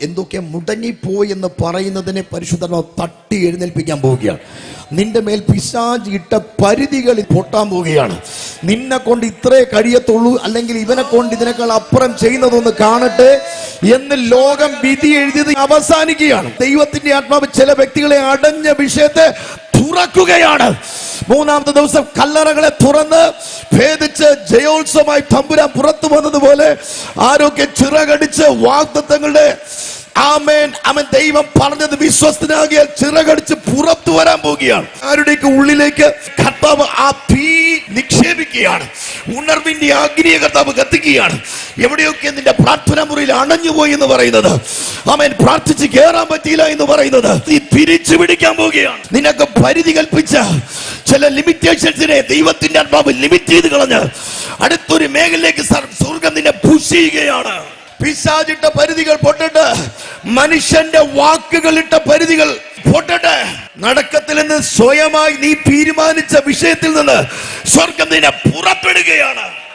എന്തൊക്കെ മുടങ്ങിപ്പോയി എന്ന് പറയുന്നതിനെ പരിശുദ്ധാത്മാവ് തട്ടി എഴുന്നേൽപ്പിക്കാൻ പോവുകയാണ്. നിന്റെ മേൽ പിശാച് ഇട്ട പരിധികൾ പൊട്ടാൻ പോവുകയാണ്. നിന്നെ കൊണ്ട് ഇത്രേ കഴിയത്തുള്ളൂ, അല്ലെങ്കിൽ ഇവനെ കൊണ്ട് ഇതിനേക്കാൾ അപ്പുറം ചെയ്യുന്നതൊന്ന് കാണട്ടെ എന്ന് ലോകം വിധി എഴുതിയത് അവസാനിക്കുകയാണ്. ദൈവത്തിന്റെ ആത്മാവ് ചില വ്യക്തികളെ അടഞ്ഞ വിഷയത്തെ തുറക്കുകയാണ്. മൂന്നാമത്തെ ദിവസം കല്ലറകളെ തുറന്ന് ഭേദിച്ച് ജയോത്സവമായി തമ്പുരാൻ പുറത്തു വന്നതുപോലെ ആരൊക്കെ ചിറകടിച്ച് വാഗ്ദത്തങ്ങളുടെ ആമേൻ ആമേൻ ദൈവം പറഞ്ഞത് വിശ്വസ്തനാകിയാൽ ചിറകടിച്ച് പുറത്തു വരാൻ പോവുകയാണ്. ആരുടെയൊക്കെ ഉള്ളിലേക്ക് കർത്താവ് ആ തീ നിക്ഷേപിക്കുകയാണ്. ഉണർവിന്റെ അഗ്നിയെ കർത്താവ് കത്തിക്കുകയാണ്. എവിടെയൊക്കെ നിന്റെ പ്രാർത്ഥന മുറിയിൽ അണഞ്ഞുപോയി എന്ന് പറയുന്നത്, ആമേൻ പ്രാർത്ഥിച്ച് കയറാൻ പറ്റിയില്ല എന്ന് പറയുന്നത്, നീ തിരിച്ചു പിടിക്കാൻ പോവുകയാണ്. നിനക്ക് പരിധി കൽപ്പിച്ച ചില ലിമിറ്റേഷൻസിനെ ദൈവത്തിന്റെ ആത്മാവ് ലിമിറ്റ് ചെയ്ത് കളഞ്ഞ് അടുത്തൊരു മേഖലയിലേക്ക് സ്വർഗം നിന്നെ പുഷ് ചെയ്യുകയാണ്. പിശാചിട്ട പരിധികൾ പൊട്ടട്ടെ, മനുഷ്യന്റെ വാക്കുകളിട്ട പരിധികൾ പൊട്ടട്ടെ. നടക്കത്തിലെന്ന് സ്വയമായി നീ തീരുമാനിച്ച വിഷയത്തിൽ നിന്ന് സ്വർഗം നിന്നെ പുറപ്പെടുകയാണ്.